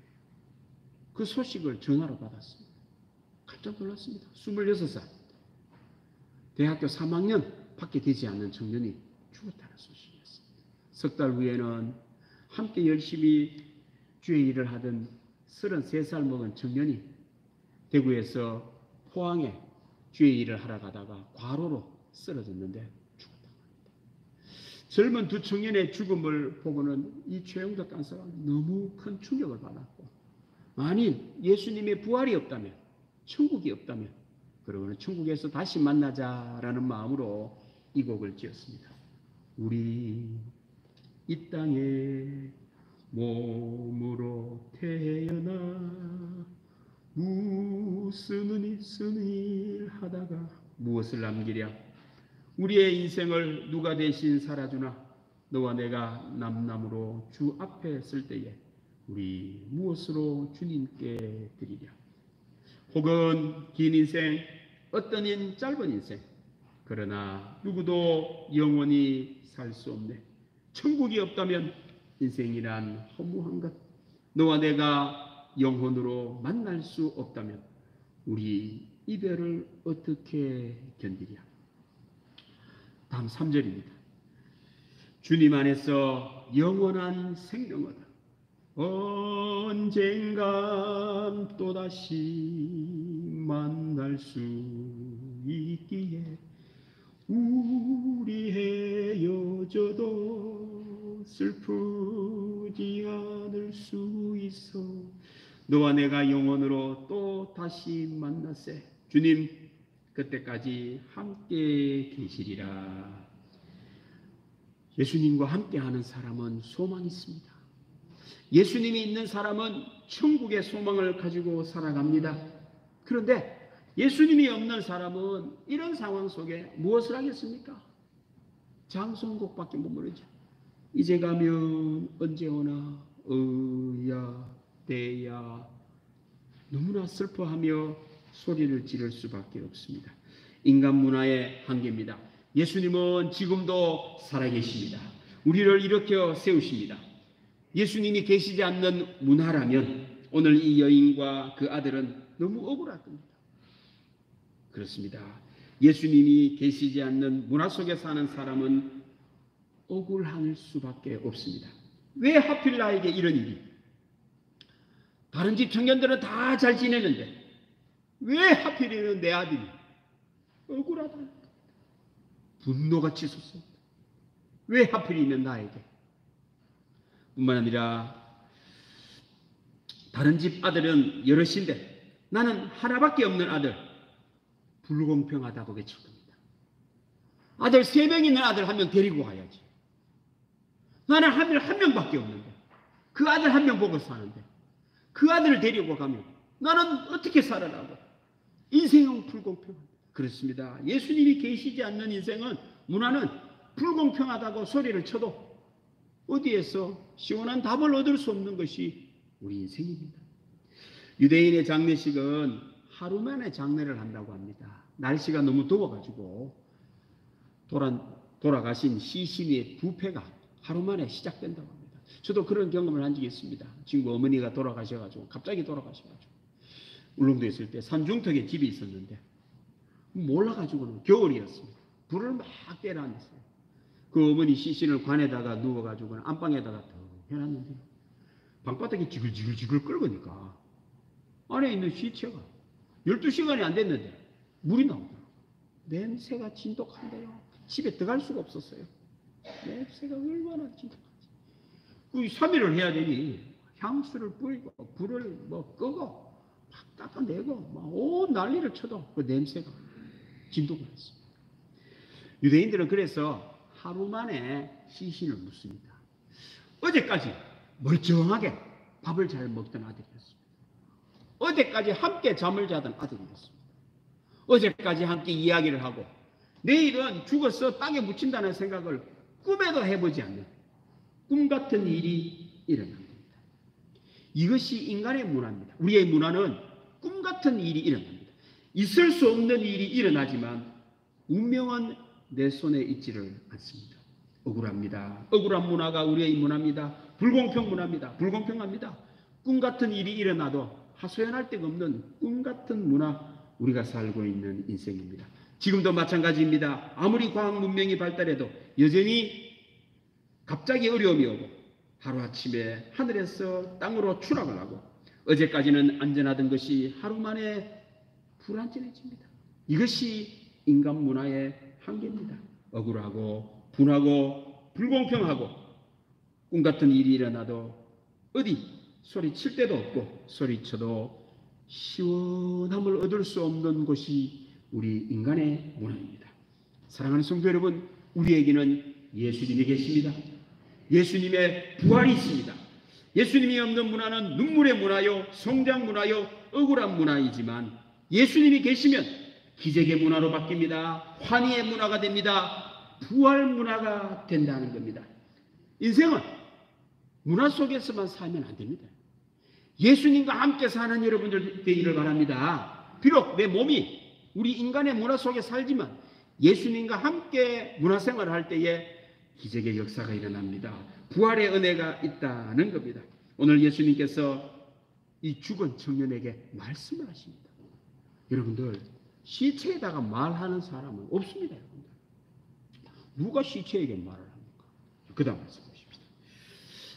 그 소식을 전화로 받았습니다. 깜짝 놀랐습니다. 26살 대학교 3학년 밖에 되지 않는 청년이 죽었다는 소식이었습니다. 석 달 후에는 함께 열심히 주의 일을 하던 33살 먹은 청년이 대구에서 포항에 주의 일을 하러 가다가 과로로 쓰러졌는데 죽었다고 합니다. 젊은 두 청년의 죽음을 보고는 이 최용덕 간사가 너무 큰 충격을 받았고, 만일 예수님의 부활이 없다면, 천국이 없다면, 그러고는 천국에서 다시 만나자라는 마음으로 이 곡을 지었습니다. 우리 이 땅에 몸으로 태어나 무슨 일 하다가 무엇을 남기랴. 우리의 인생을 누가 대신 살아주나. 너와 내가 남남으로 주 앞에 설 때에 우리 무엇으로 주님께 드리랴. 혹은 긴 인생, 어떤 인 짧은 인생, 그러나 누구도 영원히 살 수 없네. 천국이 없다면 인생이란 허무한 것. 너와 내가 영혼으로 만날 수 없다면 우리 이별을 어떻게 견디랴. 다음 3절입니다. 주님 안에서 영원한 생명을 언젠가 또다시 만날 수 있기에 우리 헤어져도 슬프지 않을 수 있어. 너와 내가 영원으로 또 다시 만나세. 주님 그때까지 함께 계시리라. 예수님과 함께하는 사람은 소망이 있습니다. 예수님이 있는 사람은 천국의 소망을 가지고 살아갑니다. 그런데 예수님이 없는 사람은 이런 상황 속에 무엇을 하겠습니까? 장송곡밖에 못 부르죠. 이제 가면 언제 오나 어야 때야. 너무나 슬퍼하며 소리를 지를 수밖에 없습니다. 인간 문화의 한계입니다. 예수님은 지금도 살아계십니다. 우리를 일으켜 세우십니다. 예수님이 계시지 않는 문화라면 오늘 이 여인과 그 아들은 너무 억울할 겁니다. 그렇습니다. 예수님이 계시지 않는 문화 속에 사는 사람은 억울할 수밖에 없습니다. 왜 하필 나에게 이런 일이? 다른 집 청년들은 다 잘 지내는데 왜 하필이면 내 아들이? 억울하다. 분노가 치솟습니다. 왜 하필이면 나에게? 뿐만 아니라 다른 집 아들은 여럿인데 나는 하나밖에 없는 아들. 불공평하다고 외칠 겁니다. 아들 3명 있는 아들 1명 데리고 와야지. 나는 한 명밖에 없는데 그 아들 1명 보고 사는데 그 아들을 데리고 가면 나는 어떻게 살아나고. 인생은 불공평합니다. 그렇습니다. 예수님이 계시지 않는 인생은, 문화는 불공평하다고 소리를 쳐도 어디에서 시원한 답을 얻을 수 없는 것이 우리 인생입니다. 유대인의 장례식은 하루 만에 장례를 한다고 합니다. 날씨가 너무 더워가지고 돌아가신 시신의 부패가 하루 만에 시작된다고 합니다. 저도 그런 경험을 한 적이 있습니다. 친구 어머니가 돌아가셔가지고 갑자기 돌아가셔가지고 울릉도에 있을 때 산중턱에 집이 있었는데 몰라가지고는 겨울이었습니다. 불을 막 때려놨어요. 그 어머니 시신을 관에다가 누워가지고는 안방에다가 더 해놨는데 방바닥이 지글지글 끓으니까 안에 있는 시체가 12시간이 안 됐는데 물이 나오더라고요. 냄새가 진독한데요. 집에 들어갈 수가 없었어요. 냄새가 얼마나 진독한지. 3일을 해야 되니 향수를 뿌리고 불을 끄고 막 닦아내고 막 온 난리를 쳐도 그 냄새가 진동을 했습니다. 유대인들은 그래서 하루 만에 시신을 묻습니다. 어제까지 멀쩡하게 밥을 잘 먹던 아들이었습니다. 어제까지 함께 잠을 자던 아들이었습니다. 어제까지 함께 이야기를 하고 내일은 죽어서 땅에 묻힌다는 생각을 꿈에도 해보지 않는 꿈 같은 일이 일어납니다. 이것이 인간의 문화입니다. 우리의 문화는 꿈 같은 일이 일어납니다. 있을 수 없는 일이 일어나지만 운명은 내 손에 있지를 않습니다. 억울합니다. 억울한 문화가 우리의 문화입니다. 불공평 문화입니다. 불공평합니다. 꿈 같은 일이 일어나도 하소연할 데가 없는 꿈 같은 문화, 우리가 살고 있는 인생입니다. 지금도 마찬가지입니다. 아무리 과학 문명이 발달해도 여전히 갑자기 어려움이 오고 하루아침에 하늘에서 땅으로 추락을 하고 어제까지는 안전하던 것이 하루 만에 불안전해집니다. 이것이 인간 문화의 한계입니다. 억울하고 분하고 불공평하고 꿈 같은 일이 일어나도 어디 소리칠 데도 없고 소리쳐도 시원함을 얻을 수 없는 곳이 우리 인간의 문화입니다. 사랑하는 성도 여러분, 우리에게는 예수님이 계십니다. 예수님의 부활이 있습니다. 예수님이 없는 문화는 눈물의 문화요, 성장 문화요, 억울한 문화이지만 예수님이 계시면 기적의 문화로 바뀝니다. 환희의 문화가 됩니다. 부활 문화가 된다는 겁니다. 인생은 문화 속에서만 살면 안 됩니다. 예수님과 함께 사는 여러분들 되기를 바랍니다. 비록 내 몸이 우리 인간의 문화 속에 살지만 예수님과 함께 문화생활을 할 때에 기적의 역사가 일어납니다. 부활의 은혜가 있다는 겁니다. 오늘 예수님께서 이 죽은 청년에게 말씀을 하십니다. 여러분들, 시체에다가 말하는 사람은 없습니다. 여러분들. 누가 시체에게 말을 합니까? 그 다음 말씀 보십시다.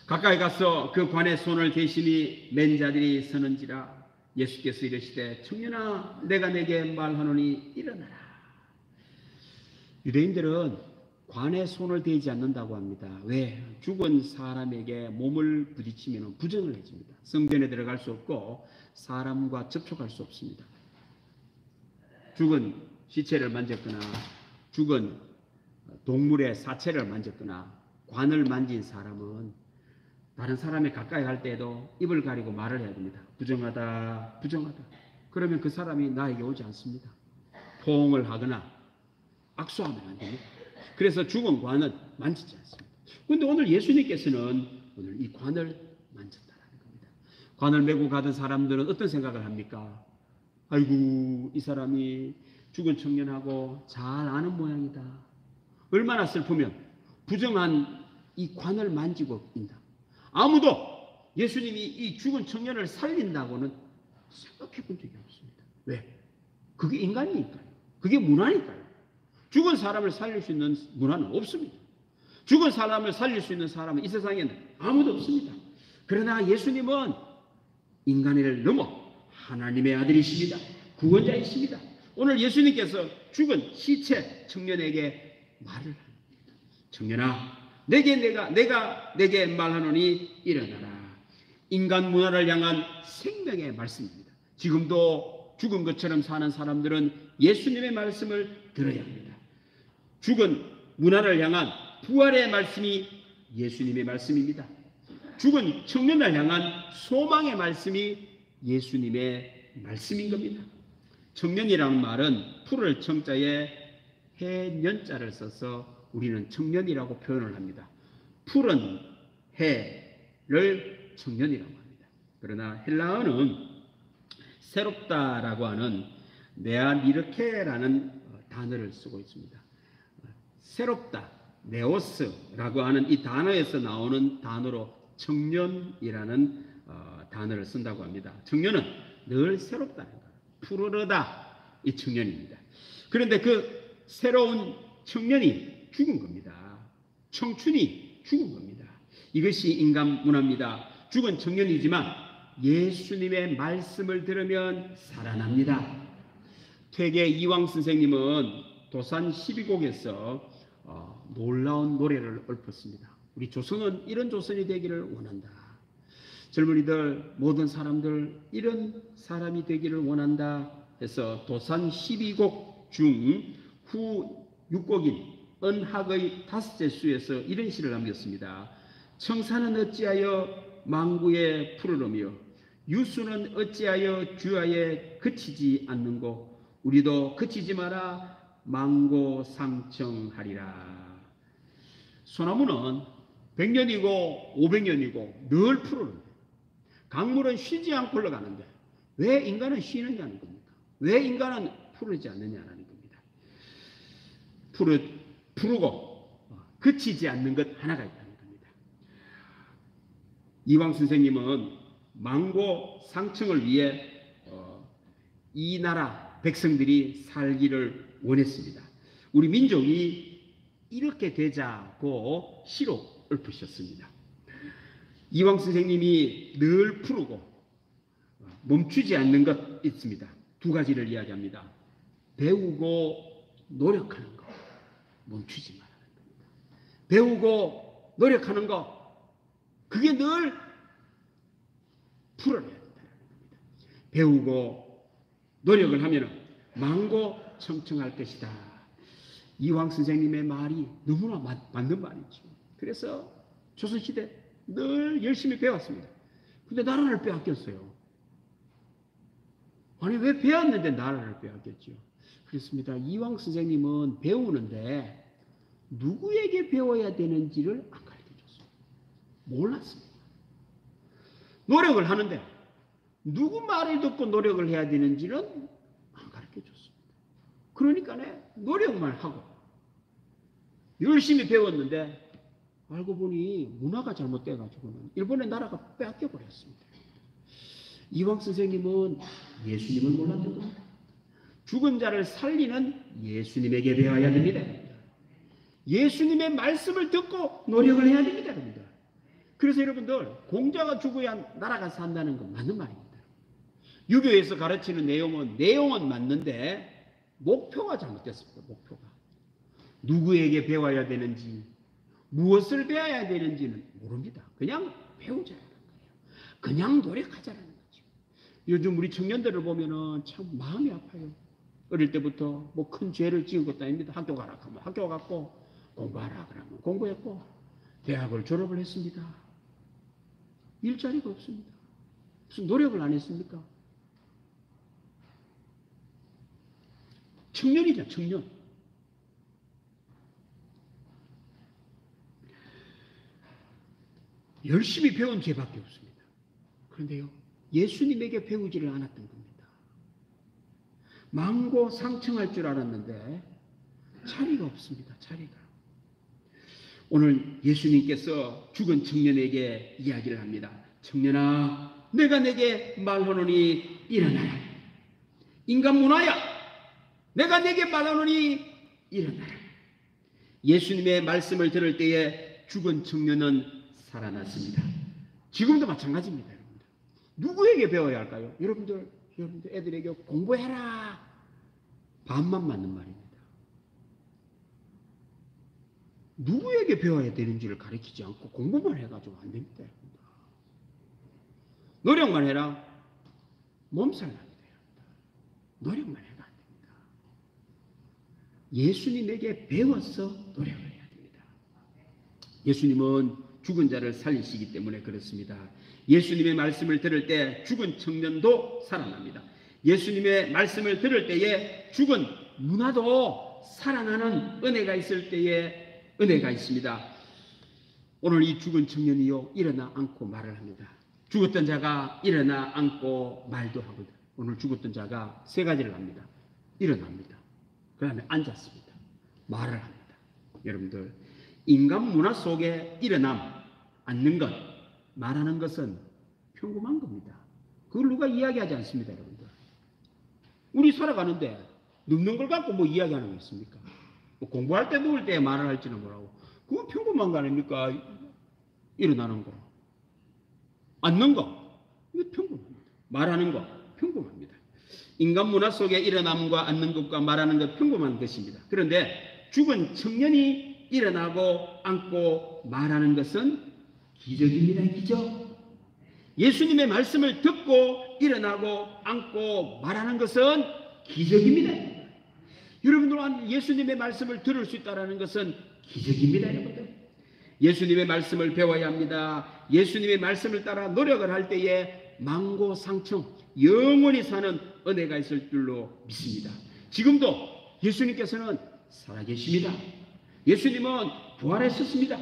가까이 가서 그 관에 손을 대시니 맨 자들이 서는지라. 예수께서 이르시되 청년아 내가 내게 말하노니 일어나라. 유대인들은 관에 손을 대지 않는다고 합니다. 왜? 죽은 사람에게 몸을 부딪히면 부정을 해줍니다. 성전에 들어갈 수 없고 사람과 접촉할 수 없습니다. 죽은 시체를 만졌거나 죽은 동물의 사체를 만졌거나 관을 만진 사람은 다른 사람이 가까이 갈 때에도 입을 가리고 말을 해야 됩니다. 부정하다, 부정하다. 그러면 그 사람이 나에게 오지 않습니다. 포옹을 하거나 악수하면 안 됩니다. 그래서 죽은 관은 만지지 않습니다. 그런데 오늘 예수님께서는 오늘 이 관을 만졌다는 겁니다. 관을 메고 가던 사람들은 어떤 생각을 합니까? 아이고, 이 사람이 죽은 청년하고 잘 아는 모양이다. 얼마나 슬프면 부정한 이 관을 만지고 있다. 아무도 예수님이 이 죽은 청년을 살린다고는 생각해 본 적이 없습니다. 왜? 그게 인간이니까요. 그게 문화니까요. 죽은 사람을 살릴 수 있는 문화는 없습니다. 죽은 사람을 살릴 수 있는 사람은 이 세상에는 아무도 없습니다. 그러나 예수님은 인간을 넘어 하나님의 아들이십니다. 구원자이십니다. 오늘 예수님께서 죽은 시체 청년에게 말을 합니다. 청년아, 내가 내게 말하노니 일어나라. 인간 문화를 향한 생명의 말씀입니다. 지금도 죽은 것처럼 사는 사람들은 예수님의 말씀을 들어야 합니다. 죽은 문화를 향한 부활의 말씀이 예수님의 말씀입니다. 죽은 청년을 향한 소망의 말씀이 예수님의 말씀인 겁니다. 청년이라는 말은 풀을 청자에 해년자를 써서 우리는 청년이라고 표현을 합니다. 풀은 해를 청년이라고 합니다. 그러나 헬라어는 새롭다라고 하는 네아니르케라는 단어를 쓰고 있습니다. 새롭다, 네오스라고 하는 이 단어에서 나오는 단어로 청년이라는 단어를 쓴다고 합니다. 청년은 늘 새롭다는 거예요. 푸르르다, 이 청년입니다. 그런데 그 새로운 청년이 죽은 겁니다. 청춘이 죽은 겁니다. 이것이 인간 문화입니다. 죽은 청년이지만 예수님의 말씀을 들으면 살아납니다. 퇴계 이황 선생님은 도산 12곡에서 놀라운 노래를 읊었습니다. 우리 조선은 이런 조선이 되기를 원한다. 젊은이들, 모든 사람들 이런 사람이 되기를 원한다 해서 도산 12곡 중 후 6곡인 언학의 5째 수에서 이런 시를 남겼습니다. 청사는 어찌하여 망구에 푸르르며 유수는 어찌하여 주야에 그치지 않는고 우리도 그치지 마라 망고상청하리라. 소나무는 100년이고 500년이고 늘 푸르릅니다. 강물은 쉬지 않고 흘러가는데 왜 인간은 쉬느냐는 겁니까? 왜 인간은 푸르지 않느냐는 겁니다. 푸르고 그치지 않는 것 하나가 있다는 겁니다. 이황 선생님은 망고 상청을 위해 이 나라 백성들이 살기를 원했습니다. 우리 민족이 이렇게 되자고 시로 읊으셨습니다. 이황 선생님이 늘 푸르고 멈추지 않는 것 있습니다. 2가지를 이야기합니다. 배우고 노력하는 것, 멈추지 말라는 겁니다. 배우고 노력하는 것, 그게 늘 풀어내야 된다는 겁니다. 배우고 노력을 하면 망고청청할 것이다. 이황 선생님의 말이 너무나 맞는 말이죠. 그래서 조선시대 늘 열심히 배웠습니다. 근데 나라를 빼앗겼어요. 아니 왜 배웠는데 나라를 빼앗겼죠? 그렇습니다. 이황 선생님은 배우는데 누구에게 배워야 되는지를 안 가르쳐줬어요. 몰랐습니다. 노력을 하는데 누구 말을 듣고 노력을 해야 되는지는 안 가르쳐줬습니다. 그러니까 노력만 하고 열심히 배웠는데 알고 보니 문화가 잘못돼가지고는 일본의 나라가 빼앗겨버렸습니다. 이황 선생님은 예수님을 몰랐던 겁니다. 죽은 자를 살리는 예수님에게 배워야 됩니다. 예수님의 말씀을 듣고 노력을 해야 됩니다. 그래서 여러분들 공자가 죽어야 나라가 산다는 건 맞는 말입니다. 유교에서 가르치는 내용은 맞는데 목표가 잘못됐습니다. 목표가. 누구에게 배워야 되는지 무엇을 배워야 되는지는 모릅니다. 그냥 배우자라는 거예요. 그냥 노력하자라는 거죠. 요즘 우리 청년들을 보면은 참 마음이 아파요. 어릴 때부터 뭐 큰 죄를 지은 것도 아닙니다. 학교 가라 하면 학교 갔고 공부하라 그러면 공부했고 대학을 졸업을 했습니다. 일자리가 없습니다. 무슨 노력을 안 했습니까? 청년이죠, 청년. 열심히 배운 죄밖에 없습니다. 그런데요, 예수님에게 배우지를 않았던 겁니다. 망고 상청할 줄 알았는데 자리가 없습니다. 자리가. 오늘 예수님께서 죽은 청년에게 이야기를 합니다. 청년아, 내가 내게 말하노니 일어나라. 인간 문화야, 내가 내게 말하노니 일어나라. 예수님의 말씀을 들을 때에 죽은 청년은 살아났습니다. 지금도 마찬가지입니다. 여러분들. 누구에게 배워야 할까요? 여러분들 애들에게 공부해라. 반만 맞는 말입니다. 누구에게 배워야 되는지를 가르치지 않고 공부만 해가지고 안 됩니다. 노력만 해라. 몸살 납니다. 노력만 해가 안 됩니다. 예수님에게 배워서 노력을 해야 됩니다. 예수님은 죽은 자를 살리시기 때문에 그렇습니다. 예수님의 말씀을 들을 때 죽은 청년도 살아납니다. 예수님의 말씀을 들을 때에 죽은 문화도 살아나는 은혜가 있을 때에 은혜가 있습니다. 오늘 이 죽은 청년이요 일어나 앉고 말을 합니다. 죽었던 자가 일어나 앉고 말도 하거든. 오늘 죽었던 자가 3가지를 합니다. 일어납니다. 그 다음에 앉았습니다. 말을 합니다. 여러분들 인간 문화 속에 일어남, 앉는 것, 말하는 것은 평범한 겁니다. 그걸 누가 이야기하지 않습니다. 여러분들. 우리 살아가는데 눕는 걸 갖고 뭐 이야기하는 거 있습니까? 뭐 공부할 때 누울 때 말을 할지는 뭐라고. 그건 평범한 거 아닙니까? 일어나는 거. 앉는 거. 이거 평범합니다. 말하는 거. 평범합니다. 인간 문화 속에 일어남과 앉는 것과 말하는 것 평범한 것입니다. 그런데 죽은 청년이 일어나고 앉고 말하는 것은 기적입니다. 기적. 예수님의 말씀을 듣고 일어나고 앉고 말하는 것은 기적입니다. 여러분 또한 예수님의 말씀을 들을 수 있다는 것은 기적입니다, 여러분들. 예수님의 말씀을 배워야 합니다. 예수님의 말씀을 따라 노력을 할 때에 망고상청 영원히 사는 은혜가 있을 줄로 믿습니다. 지금도 예수님께서는 살아계십니다. 예수님은 부활하셨습니다.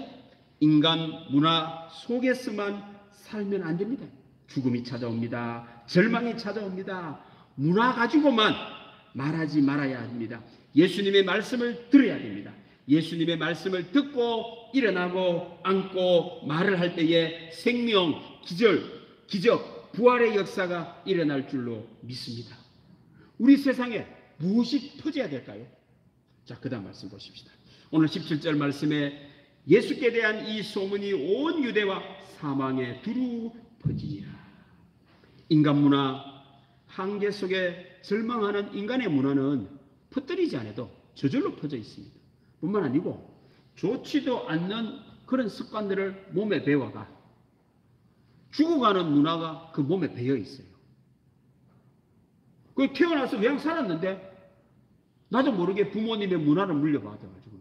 인간 문화 속에서만 살면 안 됩니다. 죽음이 찾아옵니다. 절망이 찾아옵니다. 문화 가지고만 말하지 말아야 합니다. 예수님의 말씀을 들어야 됩니다. 예수님의 말씀을 듣고 일어나고 앉고 말을 할 때에 생명, 기적, 부활의 역사가 일어날 줄로 믿습니다. 우리 세상에 무엇이 터져야 될까요? 자, 그 다음 말씀 보십시다. 오늘 17절 말씀에 예수께 대한 이 소문이 온 유대와 사망에 두루 퍼지니라. 인간 문화, 한계 속에 절망하는 인간의 문화는 퍼뜨리지 않아도 저절로 퍼져 있습니다. 뿐만 아니고 좋지도 않는 그런 습관들을 몸에 배워가 죽어가는 문화가 그 몸에 배어 있어요. 그 태어나서 그냥 살았는데 나도 모르게 부모님의 문화를 물려받아가지고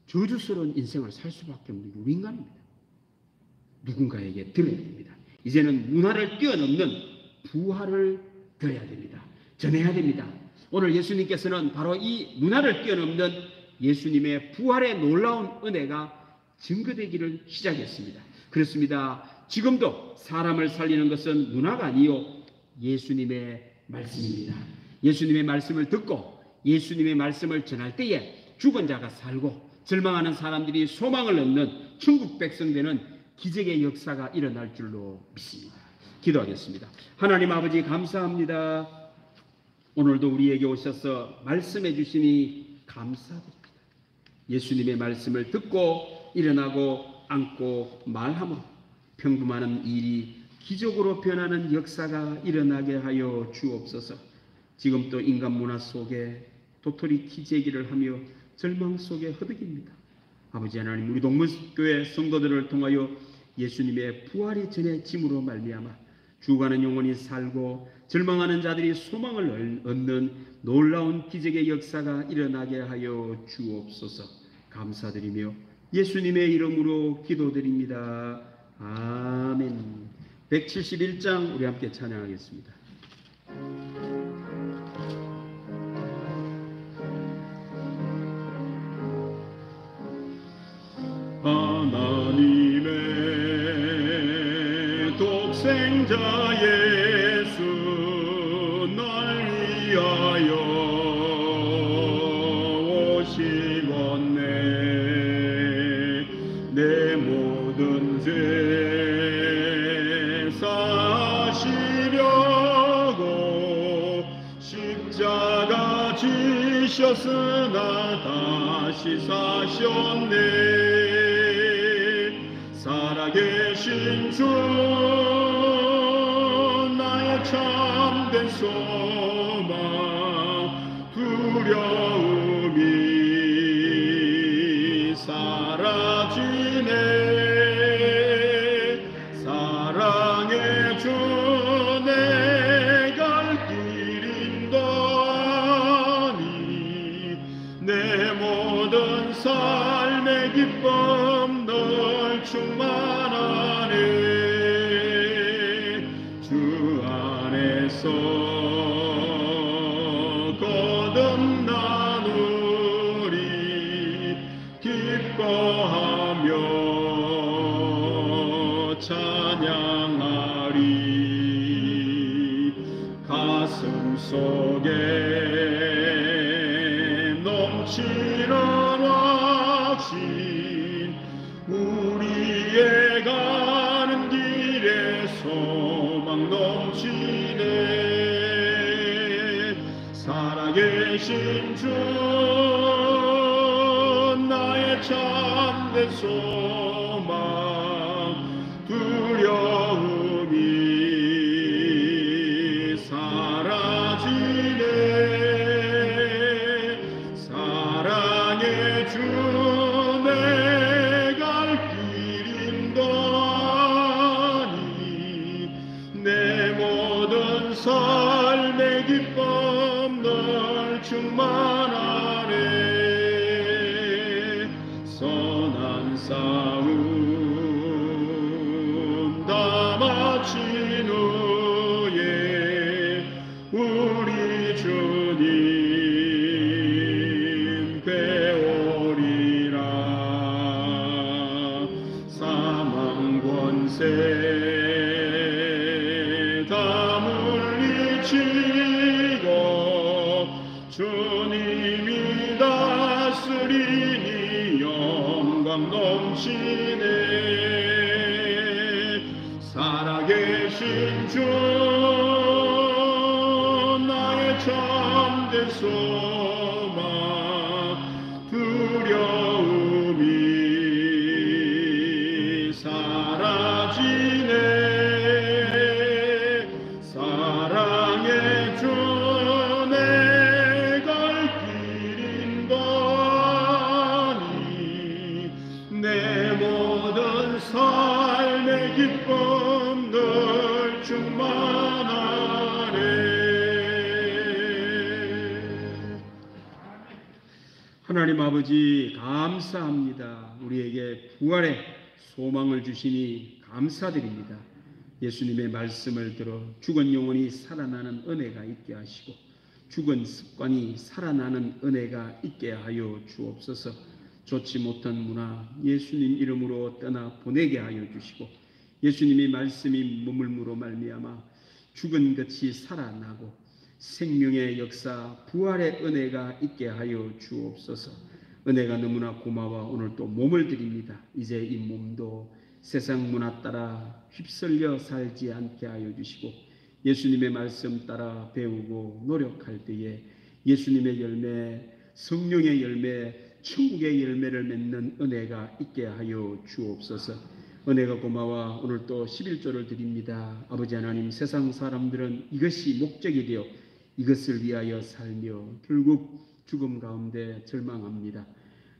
저주스러운 인생을 살 수밖에 없는 우리 인간입니다. 누군가에게 들어야 됩니다. 이제는 문화를 뛰어넘는 부활을 들어야 됩니다. 전해야 됩니다. 오늘 예수님께서는 바로 이 문화를 뛰어넘는 예수님의 부활의 놀라운 은혜가 증거되기를 시작했습니다. 그렇습니다. 지금도 사람을 살리는 것은 문화가 아니요 예수님의 말씀입니다. 예수님의 말씀을 듣고 예수님의 말씀을 전할 때에 죽은 자가 살고 절망하는 사람들이 소망을 얻는 천국 백성 되는 기적의 역사가 일어날 줄로 믿습니다. 기도하겠습니다. 하나님 아버지 감사합니다. 오늘도 우리에게 오셔서 말씀해 주시니 감사드립니다. 예수님의 말씀을 듣고 일어나고 앉고 말함으로 평범한 일이 기적으로 변하는 역사가 일어나게 하여 주옵소서. 지금 또 인간 문화 속에 도토리 키재기를 하며 절망 속에 허덕입니다. 아버지 하나님, 우리 동문교회 성도들을 통하여 예수님의 부활이 전해짐으로 말미암아 죽어가는 영혼이 살고 절망하는 자들이 소망을 얻는 놀라운 기적의 역사가 일어나게 하여 주옵소서. 감사드리며 예수님의 이름으로 기도드립니다. 아멘. 171장 우리 함께 찬양하겠습니다. 하나님의 독생자 예수 날 위하여 오시었네. 내 모든 죄 사시려고 십자가 지셨으나 다시 사셨네. 살아계신 주 나의 참된 소망 두려움이 사라지네. 사랑의 주 내 갈 길 인도하니 내 모든 삶의 기쁨 널 충만하네. 주 안에서 거듭나누리 기뻐하며 찬양하리. 가슴 속에 넘치는 확신 우리의 가는 길에 소망 넘치네. 살아계신 주 나의 참된 소망 두려움이 사라지네. 사랑의 주 내 갈 길 인도하니 내 모든 삶의 기쁨 널 충만하니 후에 우리 주님 뵈오리라. 사망 권세 다 물리치고 주님이 다스리니 영광 넘치네. 살아계신 주 나의 참된 소망 두려움이 사라지네. 사랑의 주 내 갈 길인 거니 내 모든 삶의 기쁨 늘 충만하네. 하나님 아버지 감사합니다. 우리에게 부활의 소망을 주시니 감사드립니다. 예수님의 말씀을 들어 죽은 영혼이 살아나는 은혜가 있게 하시고 죽은 습관이 살아나는 은혜가 있게 하여 주옵소서. 좋지 못한 문화 예수님 이름으로 떠나 보내게 하여 주시고 예수님의 말씀이 머물므로 말미암아 죽은 것이 살아나고 생명의 역사 부활의 은혜가 있게 하여 주옵소서. 은혜가 너무나 고마워 오늘 또 몸을 드립니다. 이제 이 몸도 세상 문화 따라 휩쓸려 살지 않게 하여 주시고 예수님의 말씀 따라 배우고 노력할 때에 예수님의 열매, 성령의 열매, 천국의 열매를 맺는 은혜가 있게 하여 주옵소서. 은혜가 고마워 오늘 또 11조를 드립니다. 아버지 하나님, 세상 사람들은 이것이 목적이 되어 이것을 위하여 살며 결국 죽음 가운데 절망합니다.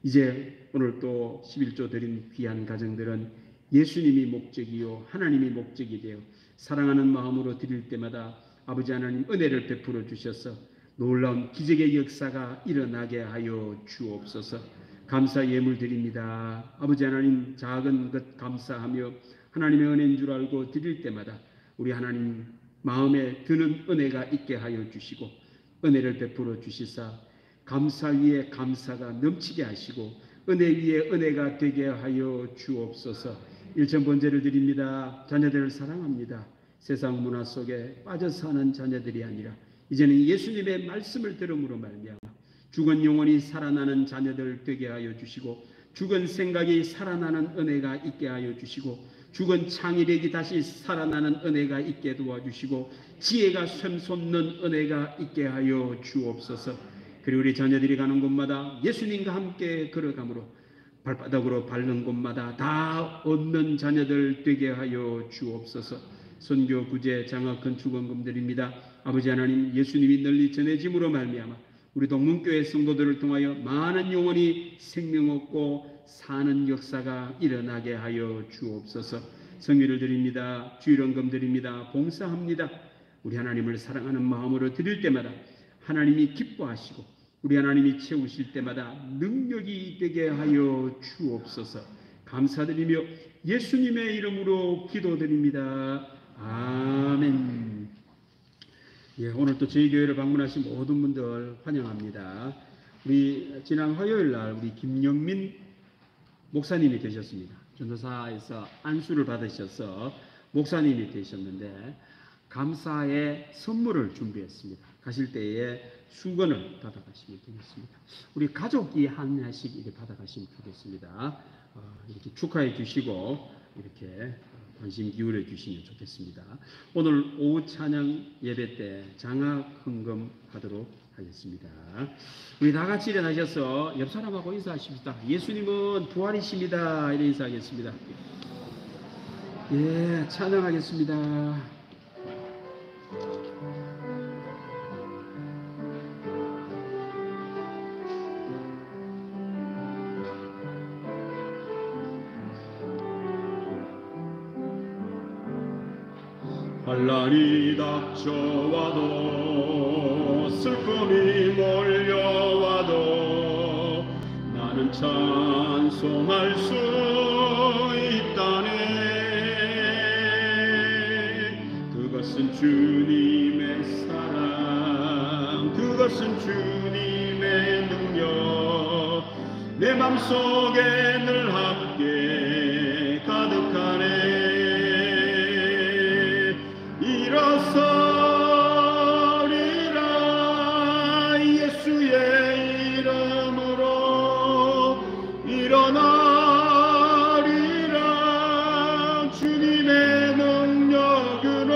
이제 오늘 또 11조 드린 귀한 가정들은 예수님이 목적이요 하나님이 목적이 되어 사랑하는 마음으로 드릴 때마다 아버지 하나님 은혜를 베풀어 주셔서 놀라운 기적의 역사가 일어나게 하여 주옵소서. 감사 예물 드립니다. 아버지 하나님, 작은 것 감사하며 하나님의 은혜인 줄 알고 드릴 때마다 우리 하나님 마음에 드는 은혜가 있게 하여 주시고 은혜를 베풀어 주시사 감사 위에 감사가 넘치게 하시고 은혜 위에 은혜가 되게 하여 주옵소서. 일천 번제를 드립니다. 자녀들을 사랑합니다. 세상 문화 속에 빠져 사는 자녀들이 아니라 이제는 예수님의 말씀을 들음으로 말미암아 죽은 영혼이 살아나는 자녀들 되게 하여 주시고 죽은 생각이 살아나는 은혜가 있게 하여 주시고 죽은 창의력이 다시 살아나는 은혜가 있게 도와주시고 지혜가 샘솟는 은혜가 있게 하여 주옵소서. 그리고 우리 자녀들이 가는 곳마다 예수님과 함께 걸어가므로 발바닥으로 밟는 곳마다 다 얻는 자녀들 되게 하여 주옵소서. 선교, 구제, 장학, 건축원금 드립니다. 아버지 하나님, 예수님이 널리 전해짐으로 말미암아 우리 동문교회 성도들을 통하여 많은 영혼이 생명 얻고 사는 역사가 일어나게 하여 주옵소서. 성의를 드립니다. 주일원금 드립니다. 봉사합니다. 우리 하나님을 사랑하는 마음으로 드릴 때마다 하나님이 기뻐하시고 우리 하나님이 채우실 때마다 능력이 되게 하여 주옵소서. 감사드리며 예수님의 이름으로 기도드립니다. 아멘. 예, 오늘 또 저희 교회를 방문하신 모든 분들 환영합니다. 우리 지난 화요일 날 우리 김영민 목사님이 되셨습니다. 전도사에서 안수를 받으셔서 목사님이 되셨는데 감사의 선물을 준비했습니다. 가실 때에 수건을 받아가시면 되겠습니다. 우리 가족이 하나씩 이렇게 받아가시면 되겠습니다. 이렇게 축하해 주시고 이렇게 관심 기울여 주시면 좋겠습니다. 오늘 오후 찬양 예배 때 장학 헌금 하도록 하겠습니다. 우리 다 같이 일어나셔서 옆 사람하고 인사하십시다. 예수님은 부활이십니다. 이런 인사하겠습니다. 예, 찬양하겠습니다. 환난이 닥쳐와도 슬픔이 몰려와도 나는 찬송할 수 있다네. 그것은 주님의 사랑, 그것은 주님의 능력, 내 맘속에 늘 함께 가득하네. 일어서리라 예수의 이름으로 일어나리라 주님의 능력으로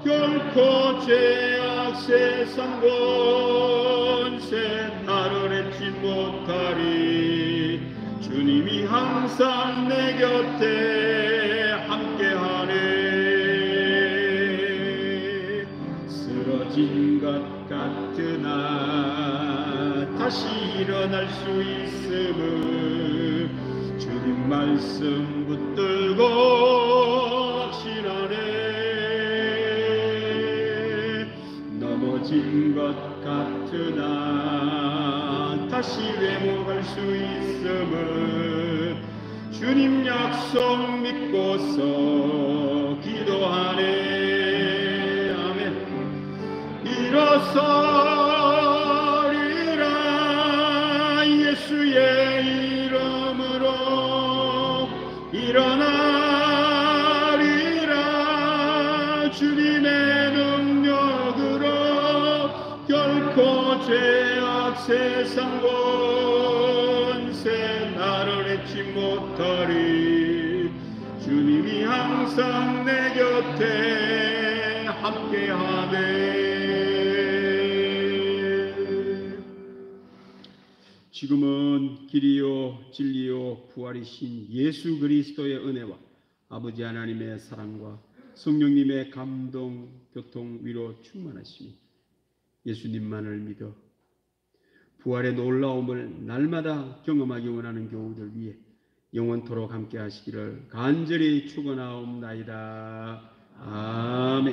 결코 죄악 세상 권세 나를 해치 못하리. 주님이 항상 내 곁에 함께하네. 쓰러진 것 같으나 다시 일어날 수 있음을 주님 말씀 붙들고 확신하네. 넘어진 것 같으나 다시 회복할 수 있음을 주님 약속 믿고서 기도하네. 아멘. 일어서리라 예수의 이름으로 일어나리라 주님의 능력으로 결코 죄악 세상 권세 나를 해치 못하리. 주님이 항상 내 곁에 함께하네. 지금은 길이요 진리요 부활이신 예수 그리스도의 은혜와 아버지 하나님의 사랑과 성령님의 감동, 교통, 위로 충만하시니 예수님만을 믿어 부활의 놀라움을 날마다 경험하기 원하는 교우들 위해 영원토록 함께 하시기를 간절히 축원하옵나이다. 아멘.